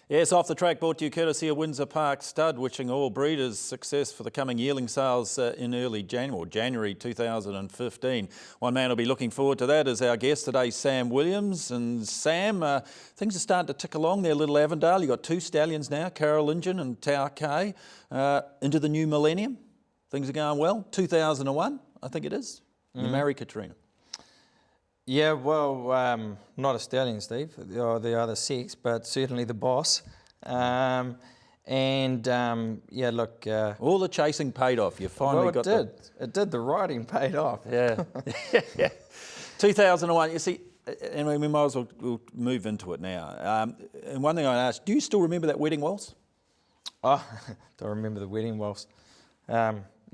Yes, Off the Track brought to you courtesy of Windsor Park Stud, wishing all breeders success for the coming yearling sales in early January 2015. One man will be looking forward to that is our guest today, Samwilliams. And Sam, things are starting to tick along there, Little Avondale. You've got two stallions now, Carolingian and Tau K, into the new millennium. Things are going well. 2001, I think it is. You marry Katrina. Yeah, well, not a stallion, Steve, or the other sex, but certainly the boss. Yeah, look... all the chasing paid off. You finally got It did. The riding paid off. Yeah. Yeah. 2001, you see, and we might as well we'll move into it now. And one thing I asked, do you still remember that wedding waltz? Oh, do I remember the wedding waltz?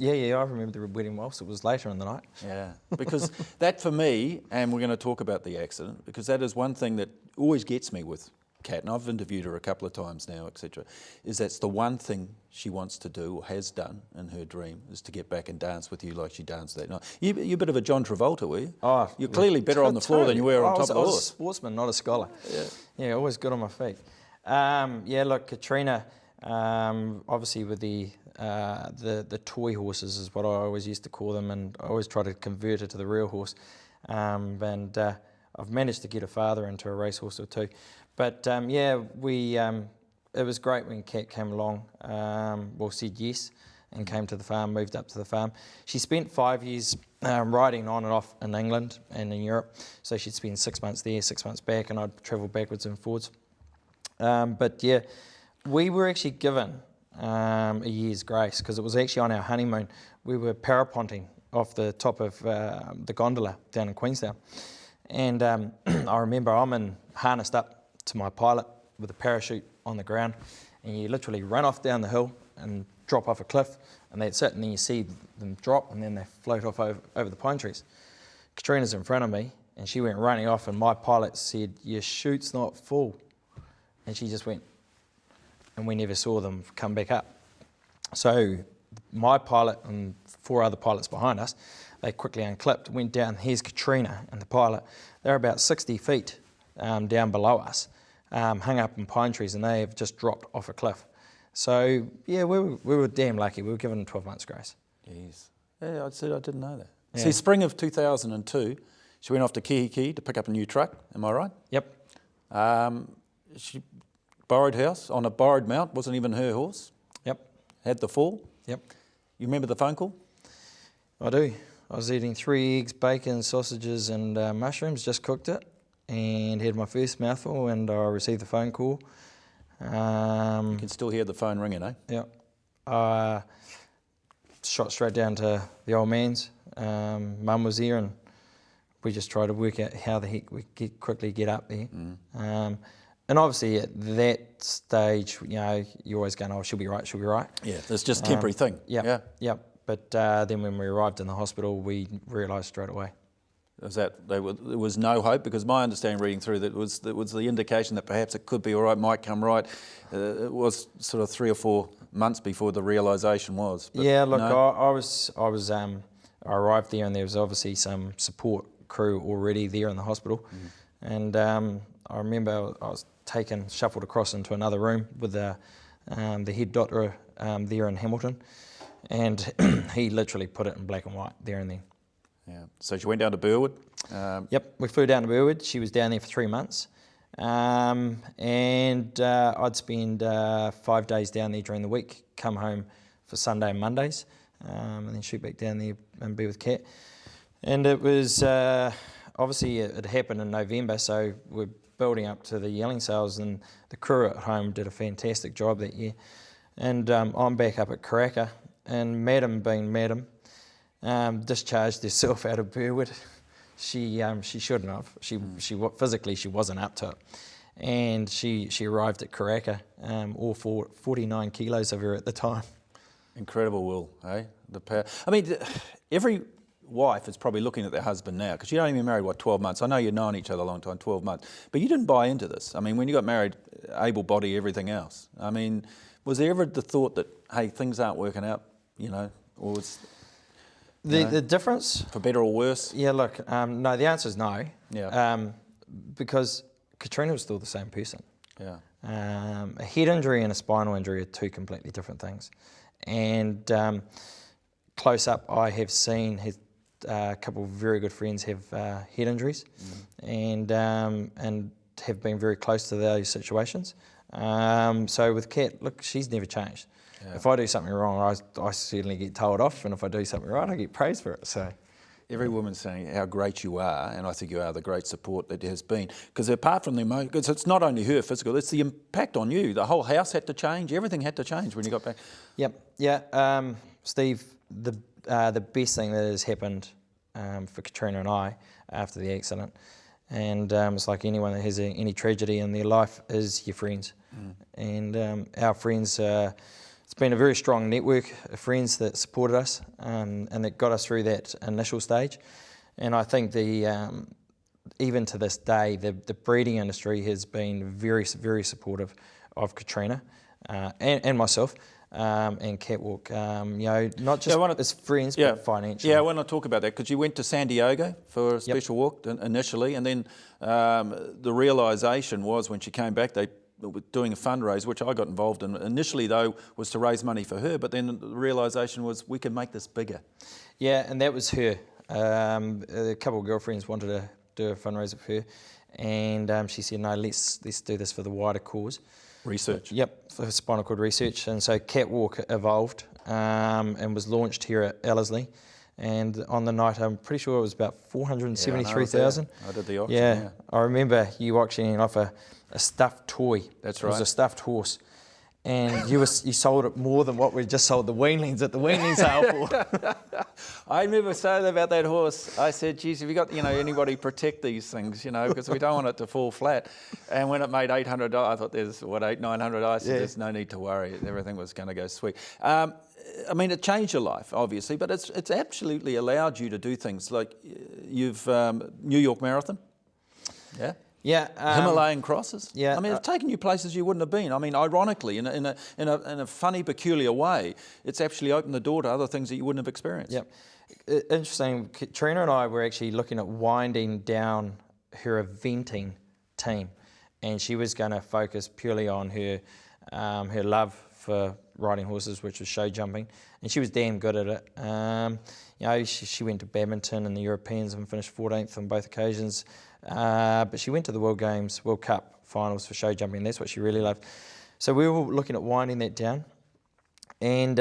Yeah, I remember the wedding waltz. It was later in the night. Yeah, because that for me, and we're going to talk about the accident, because that is one thing that always gets me with Kat, and I've interviewed her a couple of times now, etc., is that's the one thing she wants to do, or has done in her dream, is to get back and dance with you like she danced that night. You're a bit of a John Travolta, were you? Oh, you're clearly better on the floor than you were on top of the horse. I was a sportsman, not a scholar. Yeah, always good on my feet. Yeah, look, Katrina, obviously with the toy horses is what I always used to call them, and I always try to convert it to the real horse. I've managed to get a father into a racehorse or two. But yeah, it was great when Kat came along, said yes, and came to the farm, moved up to the farm. She spent 5 years riding on and off in England and in Europe. So she'd spend 6 months there, 6 months back, and I'd travel backwards and forwards. But yeah, we were actually given a year's grace, because it was actually on our honeymoon. We were paraponting off the top of the gondola down in Queenstown, and I remember I'm harnessed up to my pilot with a parachute on the ground, and you literally run off down the hill and drop off a cliff, and that's it, and then you see them drop, and then they float off over the pine trees. Katrina's in front of me, and she went running off, and my pilot said, "Your chute's not full," and she just went, and we never saw them come back up. So my pilot and 4 other pilots behind us, they quickly unclipped, went down. Here's Katrina and the pilot. They're about 60 feet down below us, hung up in pine trees, and they have just dropped off a cliff. So yeah, we were damn lucky. We were given 12 months grace. Yes. Yeah, I said I didn't know that. Yeah. See, spring of 2002, she went off to Kihiki to pick up a new truck. Am I right? Yep. She borrowed house on a borrowed mount, wasn't even her horse. Yep. Had the fall. Yep. You remember the phone call? I do. I was eating 3 eggs, bacon, sausages and mushrooms, just cooked it, and had my first mouthful, and I received the phone call. You can still hear the phone ringing, eh? Yeah. Shot straight down to the old man's. Mum was there, and we just tried to work out how the heck we could quickly get up there. And obviously at that stage, you know, you're always going, "Oh, she'll be right, she'll be right." Yeah, it's just a temporary thing. Yeah. But then when we arrived in the hospital, we realised straight away. There was no hope, because my understanding reading through that was the indication that perhaps it could be all right, might come right. It was sort of 3 or 4 months before the realisation was. But yeah, look, no. I arrived there, and there was obviously some support crew already there in the hospital, and I remember I was shuffled across into another room with the head doctor there in Hamilton, and he literally put it in black and white there and then. Yeah. So she went down to Burwood? Yep, we flew down to Burwood. She was down there for 3 months. And I'd spend 5 days down there during the week, come home for Sunday and Mondays, and then shoot back down there and be with Kat. And it was, obviously it happened in November, so we're building up to the yearling sales, and the crew at home did a fantastic job that year. And I'm back up at Karaka, and Madam being Madam, discharged herself out of Burwood. She shouldn't have. Physically she wasn't up to it, and she arrived at Karaka, all 49 kilos of her at the time. Incredible, Will, eh? The power. I mean, every wife is probably looking at their husband now, because you'd only been married, 12 months? I know you've known each other a long time, 12 months, but you didn't buy into this. I mean, when you got married, able body, everything else. I mean, was there ever the thought that, hey, things aren't working out, you know, or was... The difference? For better or worse? Yeah, look, no, the answer is no. Yeah. Because Katrina was still the same person. Yeah. A head injury and a spinal injury are two completely different things. And close up, I have seen a couple of very good friends have head injuries, and have been very close to those situations. So with Kat, look, she's never changed. Yeah. If I do something wrong, I certainly get told off, and if I do something right, I get praised for it. So every woman's saying how great you are, and I think you are the great support that has been. Because apart from the emotion, because it's not only her physical, it's the impact on you. The whole house had to change. Everything had to change when you got back. Yep. Yeah. Steve, the best thing that has happened for Katrina and I after the accident, and it's like anyone that has any tragedy in their life, is your friends. And our friends, it's been a very strong network of friends that supported us and that got us through that initial stage. And I think even to this day, the breeding industry has been very, very supportive of Katrina and myself. And Catwalk, not just as friends, but financially. Yeah, I want to talk about that, because you went to San Diego for a special walk initially, and then the realisation was when she came back, they were doing a fundraise, which I got involved in. Initially, though, was to raise money for her, but then the realisation was we can make this bigger. Yeah, and that was her. A couple of girlfriends wanted to do a fundraiser for her, and she said, no, let's do this for the wider cause. Research. Yep, for spinal cord research. And so Catwalk evolved and was launched here at Ellerslie. And on the night, I'm pretty sure it was about 473,000. I did the auction. Yeah, I remember you auctioning off a stuffed toy. That's right. It was a stuffed horse. And you sold it more than what we just sold the weanlings at the weanling sale for. I remember saying about that horse. I said, geez, have you got anybody protect these things, because we don't want it to fall flat. And when it made $800, I thought there's $900. I said, there's no need to worry. Everything was going to go sweet. I mean, it changed your life, obviously, but it's absolutely allowed you to do things like you've New York Marathon. Yeah. Yeah, Himalayan crosses. Yeah, I mean, it's taken you places you wouldn't have been. I mean, ironically, in a funny, peculiar way, it's actually opened the door to other things that you wouldn't have experienced. Yep. Interesting. Katrina and I were actually looking at winding down her eventing team, and she was going to focus purely on her love for riding horses, which was show jumping, and she was damn good at it. She went to badminton and the Europeans and finished 14th on both occasions. But she went to the World Cup finals for show jumping. That's what she really loved. So we were looking at winding that down, and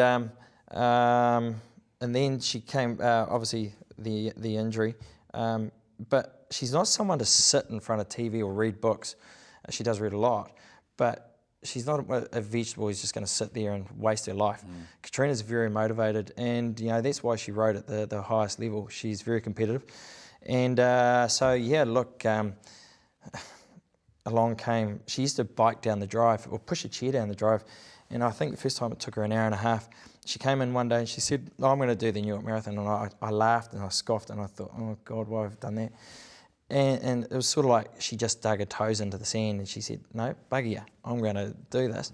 then she came. Obviously, the injury, but she's not someone to sit in front of TV or read books. She does read a lot, but she's not a vegetable who's just going to sit there and waste her life. Katrina's very motivated, and that's why she rode at the highest level. She's very competitive. And along came, she used to bike down the drive or push a chair down the drive, and I think the first time it took her an hour and a half. She came in one day and she said, I'm going to do the New York Marathon, and I laughed and I scoffed and I thought, oh God, why have I done that? And it was sort of like she just dug her toes into the sand, and she said, no, bugger you, I'm going to do this.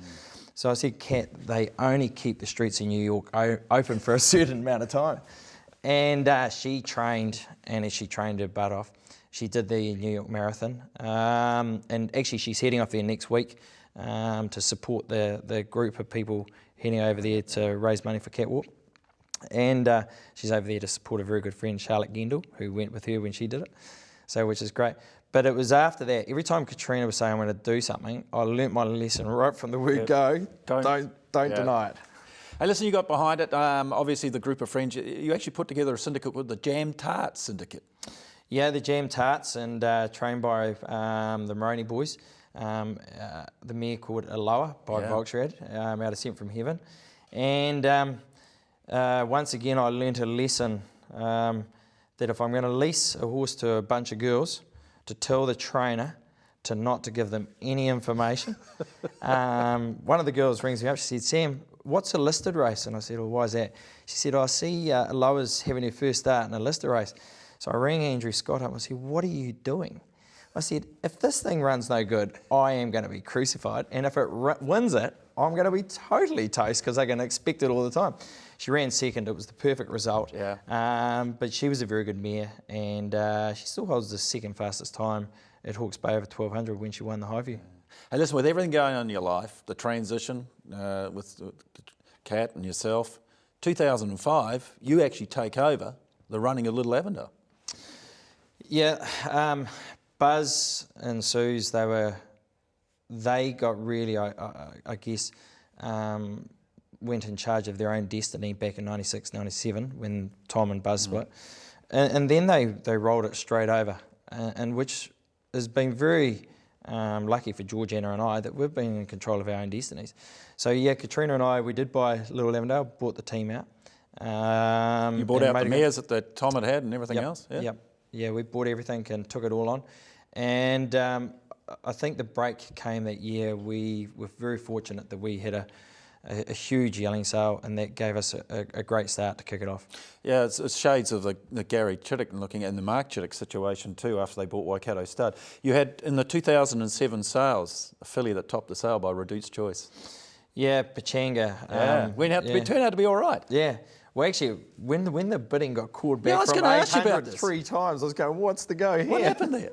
So I said, Kat, they only keep the streets in New York open for a certain amount of time. And she trained, and as she trained her butt off, she did the New York Marathon. And actually, she's heading off there next week to support the group of people heading over there to raise money for Catwalk. And she's over there to support a very good friend, Charlotte Gendel, who went with her when she did it, so which is great. But it was after that, every time Katrina was saying, I'm going to do something, I learnt my lesson right from the word go. Don't deny it. Hey, listen, you got behind it. Obviously, the group of friends, you actually put together a syndicate called the Jam Tarts Syndicate. Yeah, the Jam Tarts, and trained by the Moroney boys. The mare called Aloha by Volksrad, out of Sent from Heaven. And once again, I learnt a lesson that if I'm going to lease a horse to a bunch of girls, to tell the trainer not to give them any information. One of the girls rings me up, she said, Sam, what's a listed race? And I said, well, why is that? She said, I see Aloha's having her first start in a listed race. So I rang Andrew Scott up and I said, what are you doing? I said, if this thing runs no good, I am going to be crucified. And if it wins it, I'm going to be totally toast because they're going to expect it all the time. She ran second. It was the perfect result. Yeah. But she was a very good mare, and she still holds the second fastest time at Hawke's Bay over 1200 when she won the Highview. Hey, listen, with everything going on in your life, the transition with Kat and yourself, 2005, you actually take over the running of Little Lavender. Yeah, Buzz and Suze, they got really, I guess, went in charge of their own destiny back in 96, 97 when Tom and Buzz split. And then they rolled it straight over, and which has been very lucky for Georgiana and I that we've been in control of our own destinies. So yeah, Katrina and I, we did buy Little Lavender, bought the team out. You bought out the mares that Tom had and everything else? Yeah. Yep. Yeah, we bought everything and took it all on. And I think the break came that year. We were very fortunate that we had a huge yelling sale, and that gave us a great start to kick it off. Yeah, it's shades of the Gary Chittick and looking at the Mark Chittick situation too after they bought Waikato Stud. You had, in the 2007 sales, a filly that topped the sale by Reduced Choice. Yeah, Pachanga. It turned out to be all right. Yeah. Well, actually, when the bidding got called back I was from going to ask you about 800 this. 3 times, I was going, what's the go here? What happened there?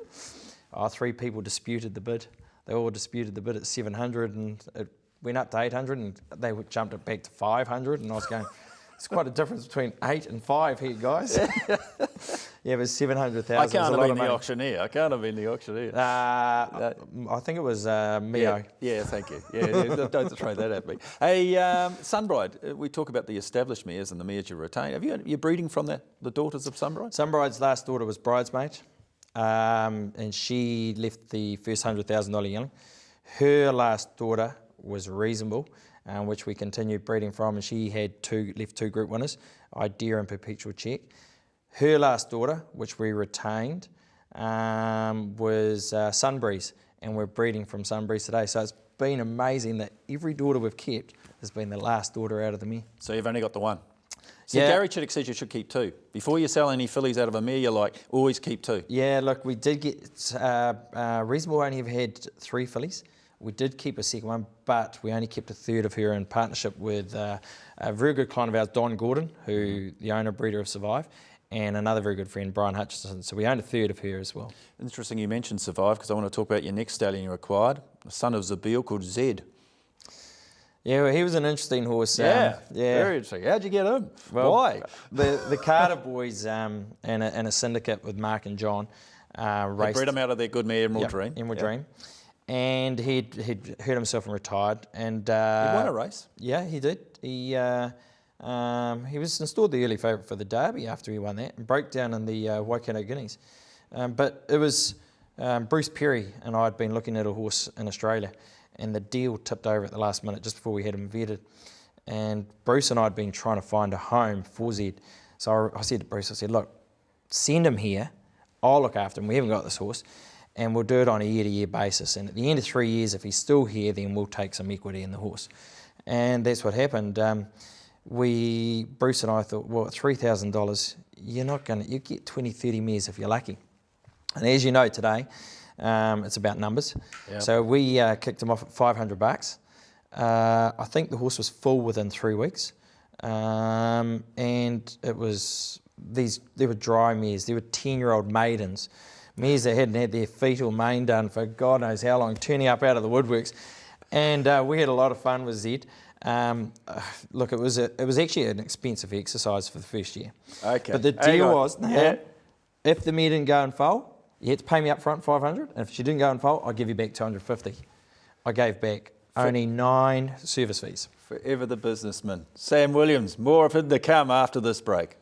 3 people disputed the bid. They all disputed the bid at 700, and it went up to 800, and they jumped it back to 500, and I was going, it's quite a difference between 8 and 5 here, guys. Yeah, it was 700,000. I can't have been the auctioneer. I can't have been the auctioneer. I think it was Mio. Yeah, thank you. Yeah, don't throw that at me. Hey, Sunbride, we talk about the established mares and the mares you retain. You're breeding from the daughters of Sunbride? Sunbride's last daughter was Bridesmaid, and she left the first $100,000 yearling. Her last daughter was Reasonable, which we continued breeding from, and she had left two group winners, Idea and Perpetual Check. Her last daughter, which we retained, was Sunbreeze, and we're breeding from Sunbreeze today. So it's been amazing that every daughter we've kept has been the last daughter out of the mare. So you've only got the one? So yeah. Gary Chittick says you should keep 2. Before you sell any fillies out of a mare, you're like, always keep 2. Yeah, look, we did get, Reasonable only ever had 3 fillies. We did keep a second one, but we only kept a third of her in partnership with a very good client of ours, Don Gordon, who the owner breeder of Survive, and another very good friend, Brian Hutchison. So we owned a third of her as well. Interesting you mentioned Survive, because I want to talk about your next stallion you acquired, the son of Zabeel, called Zed. Yeah, well, he was an interesting horse. Yeah, very interesting. How'd you get him? Well, why? The Carter boys and a syndicate with Mark and John raced. They bred him out of their good mare, Emerald Dream. Emerald Dream. And he'd hurt himself and retired. And he won a race. Yeah, he did. He was installed the early favourite for the Derby after he won that, and broke down in the Waikato Guineas. But it was Bruce Perry and I had been looking at a horse in Australia, and the deal tipped over at the last minute just before we had him vetted. And Bruce and I had been trying to find a home for Zed. So I said to Bruce, I said, look, send him here. I'll look after him. We haven't got this horse. And we'll do it on a year-to-year basis. And at the end of 3 years, if he's still here, then we'll take some equity in the horse. And that's what happened. Bruce and I thought, well, at $3,000, you get 20, 30 mares if you're lucky. And as you know today, it's about numbers. Yep. So we kicked him off at $500. I think the horse was full within 3 weeks. And it was there were dry mares, there were 10-year-old maidens, mares that hadn't had their feet or mane done for God knows how long, turning up out of the woodworks. And we had a lot of fun with Zed. Look, it was actually an expensive exercise for the first year. Okay. But the deal was, if the mare didn't go and foal, you had to pay me up front $500, and if she didn't go and foal, I'd give you back $250. I gave back only 9 service fees. Forever the businessman. Samwilliams, more of it to come after this break.